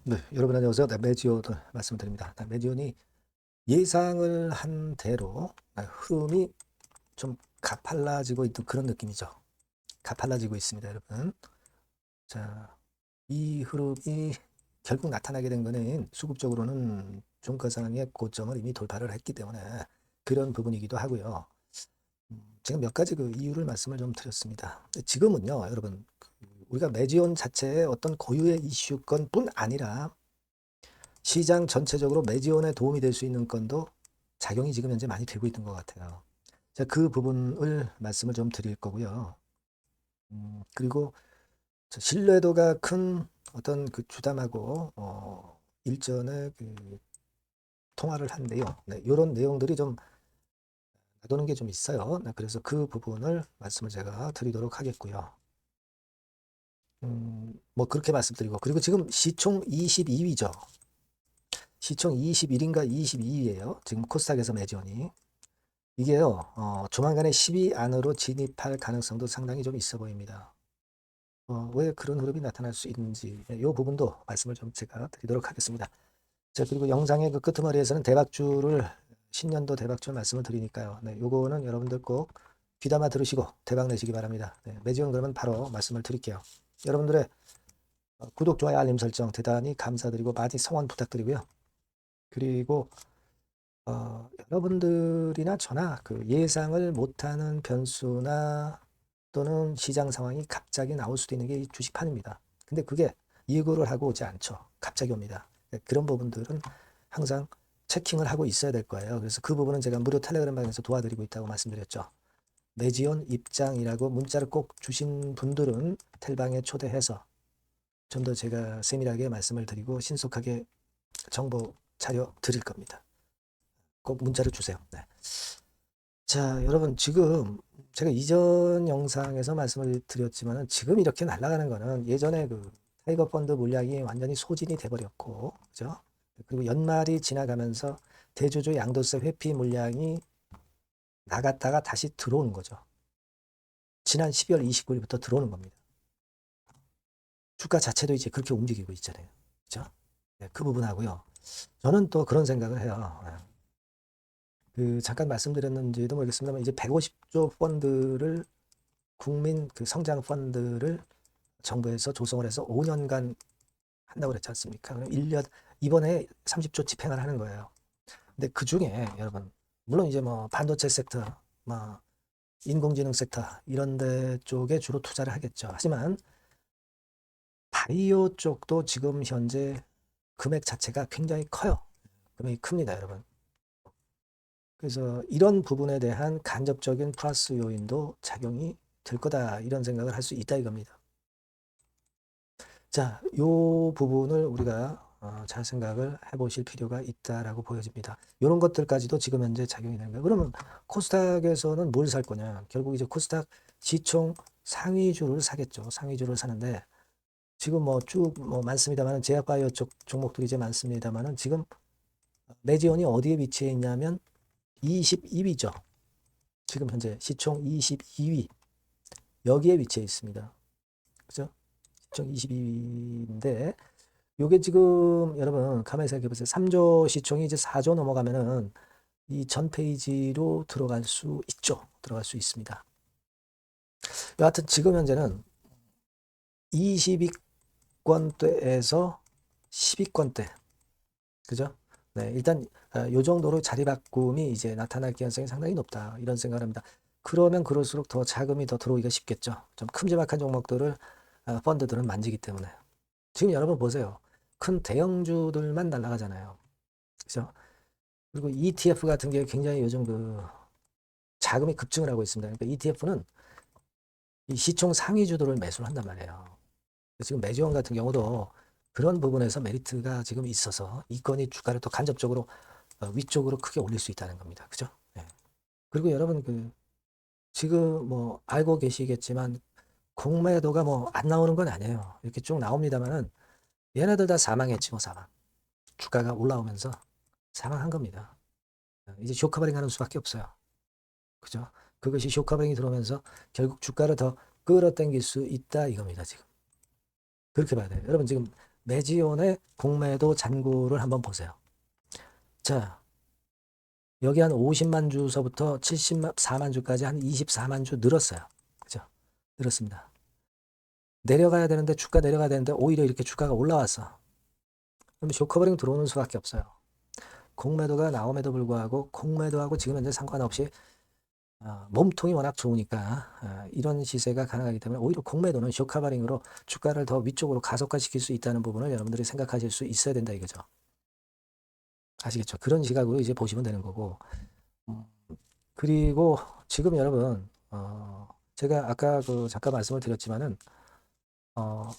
네, 여러분 안녕하세요. 네, 매지온 말씀드립니다. 매지온이 예상을 한 대로 흐름이 좀 가팔라지고 있는 그런 느낌이죠. 가팔라지고 있습니다, 여러분. 자, 이 흐름이 결국 나타나게 된 거는 수급적으로는 종가상의 고점을 이미 돌파를 했기 때문에 그런 부분이기도 하고요. 제가 몇 가지 그 이유를 말씀을 좀 드렸습니다. 지금은요, 여러분, 우리가 매지온 자체의 어떤 고유의 이슈건뿐 아니라 시장 전체적으로 매지원에 도움이 될 수 있는 건도 작용이 지금 현재 많이 되고 있는 것 같아요. 자, 그 부분을 말씀을 좀 드릴 거고요. 그리고 신뢰도가 큰 어떤 그 주담하고 일전에 그 통화를 한데요. 네, 이런 내용들이 좀 나도는 게 좀 있어요. 네, 그래서 그 부분을 말씀을 제가 드리도록 하겠고요. 뭐 그렇게 말씀드리고 그리고 지금 시총 22위죠. 시총 21인가 22위예요. 지금 코스닥에서 매지원이. 이게요, 조만간에 10위 안으로 진입할 가능성도 상당히 좀 있어 보입니다. 왜 그런 흐름이 나타날 수 있는지, 이 부분도 말씀을 좀 제가 드리도록 하겠습니다. 자, 그리고 영상의 그 끄트머리에서는 대박주를, 신년도 대박주 말씀을 드리니까요. 네, 요거는 여러분들 꼭 귀담아 들으시고 대박 내시기 바랍니다. 네, 매지원 그러면 바로 말씀을 드릴게요. 여러분들의 구독, 좋아요, 알림 설정 대단히 감사드리고 많이 성원 부탁드리고요. 그리고 여러분들이나 저나 그 예상을 못하는 변수나 또는 시장 상황이 갑자기 나올 수도 있는 게 이 주식판입니다. 근데 그게 예고를 하고 오지 않죠. 갑자기 옵니다. 그런 부분들은 항상 체킹을 하고 있어야 될 거예요. 그래서 그 부분은 제가 무료 텔레그램 방에서 도와드리고 있다고 말씀드렸죠. 매지원 입장이라고 문자를 꼭 주신 분들은 텔방에 초대해서 좀 더 제가 세밀하게 말씀을 드리고 신속하게 정보 자료 드릴 겁니다. 꼭 문자를 주세요. 네. 자, 여러분 지금 제가 이전 영상에서 말씀을 드렸지만은 지금 이렇게 날아가는 거는 예전에 그 타이거 펀드 물량이 완전히 소진이 돼버렸고, 그죠? 그리고 연말이 지나가면서 대주주 양도세 회피 물량이 나갔다가 다시 들어오는 거죠. 지난 12월 29일부터 들어오는 겁니다. 주가 자체도 이제 그렇게 움직이고 있잖아요. 그죠? 네, 그 부분하고요. 저는 또 그런 생각을 해요. 그 잠깐 말씀드렸는지도 모르겠습니다만 이제 150조 펀드를 국민 그 성장 펀드를 정부에서 조성을 해서 5년간 한다고 그랬지 않습니까? 그럼 1년 이번에 30조 집행을 하는 거예요. 근데 그 중에 여러분 물론 이제 뭐 반도체 섹터, 뭐 인공지능 섹터 이런 데 쪽에 주로 투자를 하겠죠. 하지만 바이오 쪽도 지금 현재 금액 자체가 굉장히 커요. 금액이 큽니다, 여러분. 그래서 이런 부분에 대한 간접적인 플러스 요인도 작용이 될 거다 이런 생각을 할 수 있다 이겁니다. 자, 요 부분을 우리가 잘 생각을 해보실 필요가 있다라고 보여집니다. 이런 것들까지도 지금 현재 작용이 되는 거예요. 그러면 코스닥에서는 뭘 살 거냐? 결국 이제 코스닥 시총 상위주를 사겠죠. 상위주를 사는데 지금 뭐 쭉 뭐 많습니다만은 제약바이오 쪽 종목들이 이제 많습니다만은 지금 매지원이 어디에 위치해 있냐면 22위죠. 지금 현재 시총 22위 여기에 위치해 있습니다. 그죠? 시총 22위인데 요게 지금 여러분 가만히 생각해 보세요. 3조 시총이 이제 4조 넘어가면은 이 전 페이지로 들어갈 수 있죠. 들어갈 수 있습니다. 여하튼 지금 현재는 20위권대에서 10위권대. 그죠? 네, 일단 요 정도로 자리 바꿈이 이제 나타날 가능성이 상당히 높다. 이런 생각을 합니다. 그러면 그럴수록 더 자금이 더 들어오기가 쉽겠죠. 좀 큼지막한 종목들을 펀드들은 만지기 때문에. 지금 여러분 보세요. 큰 대형주들만 날아가잖아요. 그죠? 그리고 ETF 같은 게 굉장히 요즘 그 자금이 급증을 하고 있습니다. 그러니까 ETF는 이 시총 상위주들을 매수를 한단 말이에요. 지금 매지원 같은 경우도 그런 부분에서 메리트가 지금 있어서 이 건이 주가를 또 간접적으로 위쪽으로 크게 올릴 수 있다는 겁니다. 그죠? 네. 그리고 여러분 그 지금 뭐 알고 계시겠지만 공매도가 뭐 안 나오는 건 아니에요. 이렇게 쭉 나옵니다만은 얘네들 다 사망했지 뭐 사망. 주가가 올라오면서 사망한 겁니다. 이제 쇼커버링 하는 수밖에 없어요. 그죠? 그것이 쇼커버링이 들어오면서 결국 주가를 더 끌어당길 수 있다 이겁니다. 지금. 그렇게 봐야 돼요. 여러분 지금 매지온의 공매도 잔고를 한번 보세요. 자, 여기 한 50만 주서부터 74만 주까지 한 24만 주 늘었어요. 그죠? 늘었습니다. 내려가야 되는데, 주가 내려가야 되는데, 오히려 이렇게 주가가 올라왔어. 그럼 쇼커버링 들어오는 수밖에 없어요. 공매도가 나옴에도 불구하고, 공매도하고 지금 현재 상관없이, 몸통이 워낙 좋으니까, 이런 시세가 가능하기 때문에, 오히려 공매도는 쇼커버링으로 주가를 더 위쪽으로 가속화시킬 수 있다는 부분을 여러분들이 생각하실 수 있어야 된다 이거죠. 아시겠죠? 그런 시각으로 이제 보시면 되는 거고, 음, 그리고 지금 여러분, 제가 아까 그 잠깐 말씀을 드렸지만은, 어,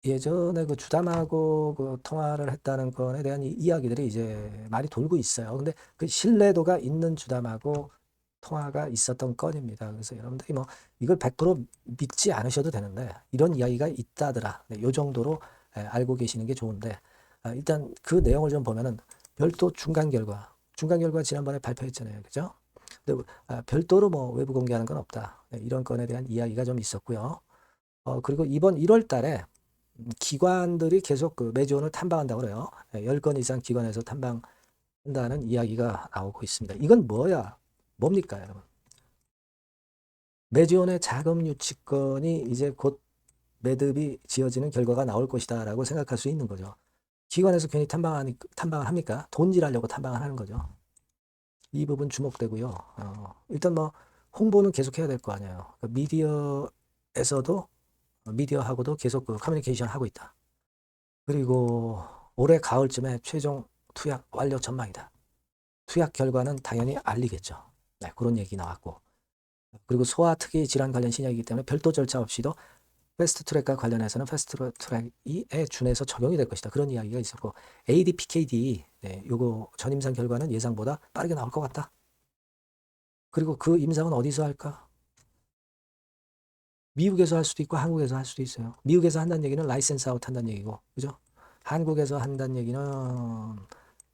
예전에 그 주담하고 그 통화를 했다는 건에 대한 이야기들이 이제 많이 돌고 있어요. 근데 그 신뢰도가 있는 주담하고 통화가 있었던 건입니다. 그래서 여러분들이 뭐 이걸 100% 믿지 않으셔도 되는데 이런 이야기가 있다더라. 네, 요 정도로 알고 계시는 게 좋은데 일단 그 내용을 좀 보면은 별도 중간 결과 지난번에 발표했잖아요. 그죠? 근데 별도로 뭐 외부 공개하는 건 없다. 네, 이런 건에 대한 이야기가 좀 있었고요. 그리고 이번 1월 달에 기관들이 계속 그 매주원을 탐방한다고 그래요. 10건 이상 기관에서 탐방한다는 이야기가 나오고 있습니다. 이건 뭡니까, 여러분? 매주원의 자금 유치건이 이제 곧 매듭이 지어지는 결과가 나올 것이다라고 생각할 수 있는 거죠. 기관에서 괜히 탐방을 합니까? 돈질하려고 탐방을 하는 거죠. 이 부분 주목되고요. 일단 뭐 홍보는 계속 해야 될 거 아니에요. 미디어에서도 미디어하고도 계속 그 커뮤니케이션 하고 있다. 그리고 올해 가을쯤에 최종 투약 완료 전망이다. 투약 결과는 당연히 알리겠죠. 네, 그런 얘기 나왔고. 그리고 소아특이 질환 관련 신약이기 때문에 별도 절차 없이도 패스트트랙과 관련해서는 패스트트랙에 준해서 적용이 될 것이다. 그런 이야기가 있었고 ADPKD 네, 요거 전임상 결과는 예상보다 빠르게 나올 것 같다. 그리고 그 임상은 어디서 할까? 미국에서 할 수도 있고 한국에서 할 수도 있어요. 미국에서 한다는 얘기는 라이센스 아웃 한다는 얘기고, 그죠? 한국에서 한다는 얘기는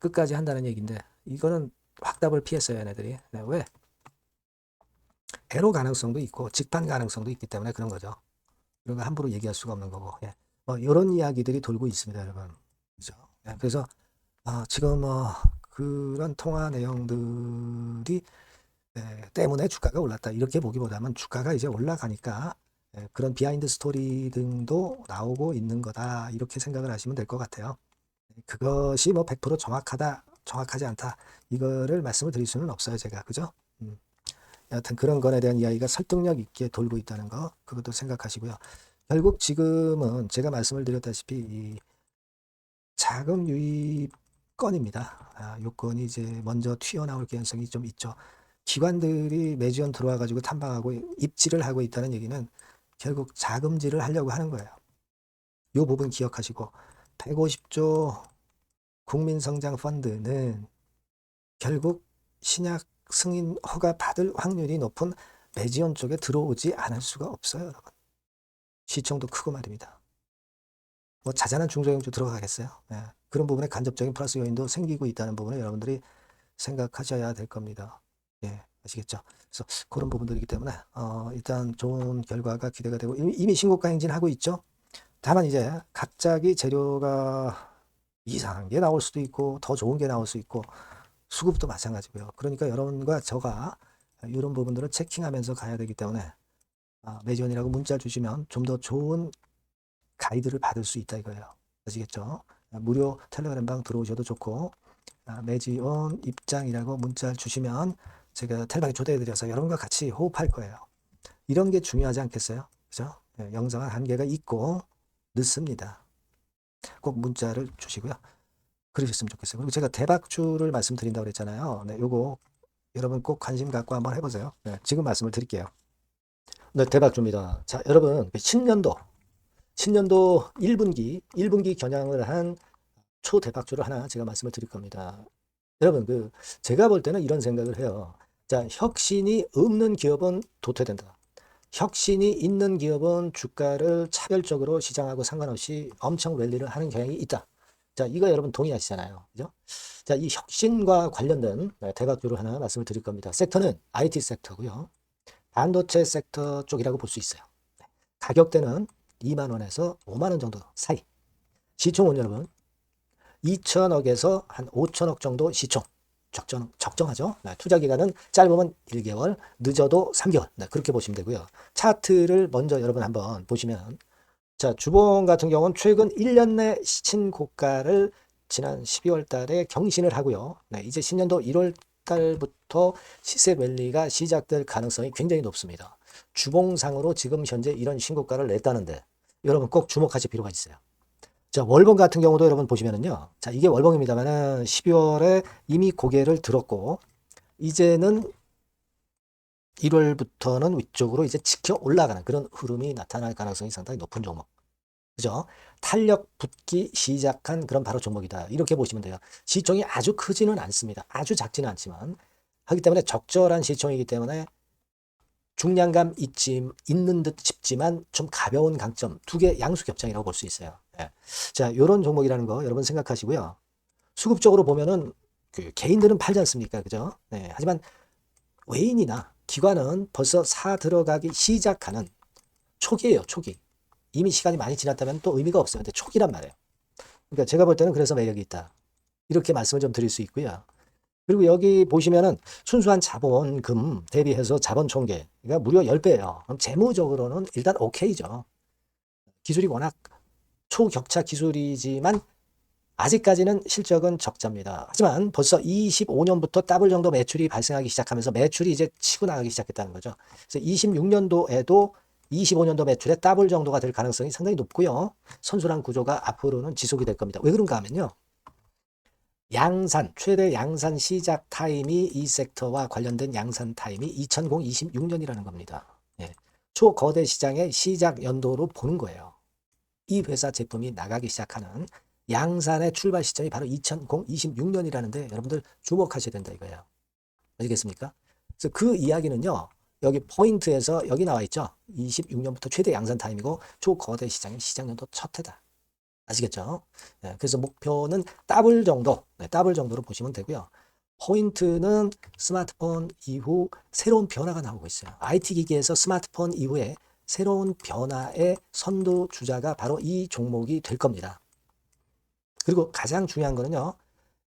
끝까지 한다는 얘기인데 이거는 확답을 피했어요, 얘네들이. 네, 왜? 애로 가능성도 있고 직판 가능성도 있기 때문에 그런 거죠. 이런 거 함부로 얘기할 수가 없는 거고. 예. 이런 이야기들이 돌고 있습니다, 여러분. 그죠? 예, 그래서 지금 그런 통화 내용들이 때문에 주가가 올랐다 이렇게 보기보다는 주가가 이제 올라가니까 그런 비하인드 스토리 등도 나오고 있는 거다 이렇게 생각을 하시면 될 것 같아요. 그것이 뭐 100% 정확하다, 정확하지 않다 이거를 말씀을 드릴 수는 없어요, 제가. 그죠? 여하튼 그런 건에 대한 이야기가 설득력 있게 돌고 있다는 거 그것도 생각하시고요. 결국 지금은 제가 말씀을 드렸다시피 이 자금 유입 건입니다. 요건이 이제 먼저 튀어나올 가능성이 좀 있죠. 기관들이 매주연 들어와 가지고 탐방하고 입지를 하고 있다는 얘기는 결국 자금질을 하려고 하는 거예요. 요 부분 기억하시고 150조 국민성장펀드는 결국 신약 승인 허가 받을 확률이 높은 매지원 쪽에 들어오지 않을 수가 없어요, 여러분. 시총도 크고 말입니다. 뭐 자잘한 중소형주 들어가겠어요? 네. 그런 부분에 간접적인 플러스 요인도 생기고 있다는 부분을 여러분들이 생각하셔야 될 겁니다. 예, 아시겠죠? 그래서 그런 부분들이기 때문에 일단 좋은 결과가 기대가 되고 이미 신고가 행진하고 있죠. 다만 이제 갑자기 재료가 이상한 게 나올 수도 있고 더 좋은 게 나올 수 있고 수급도 마찬가지고요. 그러니까 여러분과 저가 이런 부분들을 체킹하면서 가야 되기 때문에 매지원이라고 문자 주시면 좀 더 좋은 가이드를 받을 수 있다 이거예요. 아시겠죠? 무료 텔레그램 방 들어오셔도 좋고 매지원 입장이라고 문자를 주시면 제가 텔방에 초대해드려서 여러분과 같이 호흡할 거예요. 이런 게 중요하지 않겠어요? 그죠? 영상은 한계가 있고 늦습니다. 꼭 문자를 주시고요. 그러셨으면 좋겠어요. 그리고 제가 대박주를 말씀드린다고 그랬잖아요. 네, 요거 여러분 꼭 관심 갖고 한번 해보세요. 네, 지금 말씀을 드릴게요. 네, 대박주입니다. 자, 여러분, 10년도 1분기 겨냥을 한 초대박주를 하나 제가 말씀을 드릴 겁니다. 여러분, 제가 볼 때는 이런 생각을 해요. 자, 혁신이 없는 기업은 도태된다. 혁신이 있는 기업은 주가를 차별적으로 시장하고 상관없이 엄청 랠리를 하는 경향이 있다. 자, 이거 여러분 동의하시잖아요. 그죠? 자, 이 혁신과 관련된 대박주를 하나 말씀을 드릴 겁니다. 섹터는 IT 섹터고요. 반도체 섹터 쪽이라고 볼 수 있어요. 가격대는 2만 원에서 5만 원 정도 사이. 시총은 여러분 2천억에서 한 5천억 정도 시총. 적정하죠. 네, 투자 기간은 짧으면 1개월, 늦어도 3개월. 네, 그렇게 보시면 되고요. 차트를 먼저 여러분 한번 보시면, 자, 주봉 같은 경우는 최근 1년 내 시친 고가를 지난 12월 달에 경신을 하고요. 네, 이제 신년도 1월 달부터 시세 랠리가 시작될 가능성이 굉장히 높습니다. 주봉상으로 지금 현재 이런 신고가를 냈다는데 여러분 꼭 주목하실 필요가 있어요. 자, 월봉 같은 경우도 여러분 보시면은요. 자, 이게 월봉입니다만은 12월에 이미 고개를 들었고, 이제는 1월부터는 위쪽으로 이제 지켜 올라가는 그런 흐름이 나타날 가능성이 상당히 높은 종목. 그죠? 탄력 붙기 시작한 그런 바로 종목이다. 이렇게 보시면 돼요. 시총이 아주 크지는 않습니다. 아주 작지는 않지만. 하기 때문에 적절한 시총이기 때문에 중량감 있는 듯 싶지만 좀 가벼운 강점, 두 개 양수 겹장이라고 볼 수 있어요. 예. 자, 이런 종목이라는 거 여러분 생각하시고요. 수급적으로 보면은 그 개인들은 팔지 않습니까? 그죠? 네. 하지만 외인이나 기관은 벌써 사 들어가기 시작하는 초기예요, 초기. 이미 시간이 많이 지났다면 또 의미가 없어요. 근데 초기란 말이에요. 그러니까 제가 볼 때는 그래서 매력이 있다. 이렇게 말씀을 좀 드릴 수 있고요. 그리고 여기 보시면은 순수한 자본금 대비해서 자본 총계가 무려 10배예요. 그럼 재무적으로는 일단 오케이죠. 기술이 워낙 초격차 기술이지만 아직까지는 실적은 적자입니다. 하지만 벌써 25년부터 더블 정도 매출이 발생하기 시작하면서 매출이 이제 치고 나가기 시작했다는 거죠. 그래서 26년도에도 25년도 매출의 더블 정도가 될 가능성이 상당히 높고요. 선순환 구조가 앞으로는 지속이 될 겁니다. 왜 그런가 하면요. 양산, 최대 양산 시작 타임이 이 섹터와 관련된 양산 타임이 2026년이라는 겁니다. 예. 초거대 시장의 시작 연도로 보는 거예요. 이 회사 제품이 나가기 시작하는 양산의 출발 시점이 바로 2026년이라는데 여러분들 주목하셔야 된다 이거예요. 아시겠습니까? 그래서 그 이야기는요. 여기 포인트에서 여기 나와 있죠. 26년부터 최대 양산 타임이고 초거대 시장의 시작 연도 첫 해다. 아시겠죠? 네, 그래서 목표는 더블 정도, 네, 더블 정도로 보시면 되고요. 포인트는 스마트폰 이후 새로운 변화가 나오고 있어요. IT 기기에서 스마트폰 이후에 새로운 변화의 선도 주자가 바로 이 종목이 될 겁니다. 그리고 가장 중요한 거는요.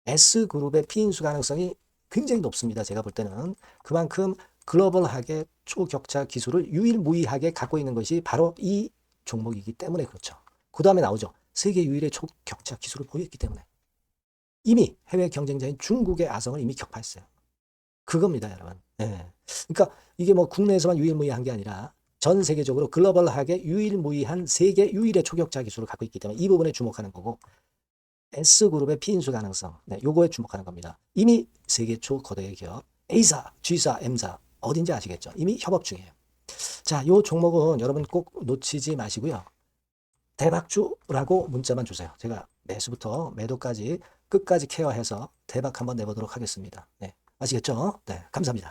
S그룹의 피인수 가능성이 굉장히 높습니다. 제가 볼 때는 그만큼 글로벌하게 초격차 기술을 유일무이하게 갖고 있는 것이 바로 이 종목이기 때문에 그렇죠. 그 다음에 나오죠. 세계 유일의 초격차 기술을 보였기 때문에 이미 해외 경쟁자인 중국의 아성을 이미 격파했어요. 그겁니다, 여러분. 네. 그러니까 이게 뭐 국내에서만 유일무이한 게 아니라 전 세계적으로 글로벌하게 유일무이한 세계 유일의 초격차 기술을 갖고 있기 때문에 이 부분에 주목하는 거고 S그룹의 피인수 가능성, 네, 요거에 주목하는 겁니다. 이미 세계 초거대 기업 A사, G사, M사 어딘지 아시겠죠? 이미 협업 중이에요. 자, 요 종목은 여러분 꼭 놓치지 마시고요. 대박주라고 문자만 주세요. 제가 매수부터 매도까지 끝까지 케어해서 대박 한번 내보도록 하겠습니다. 네, 아시겠죠? 네, 감사합니다.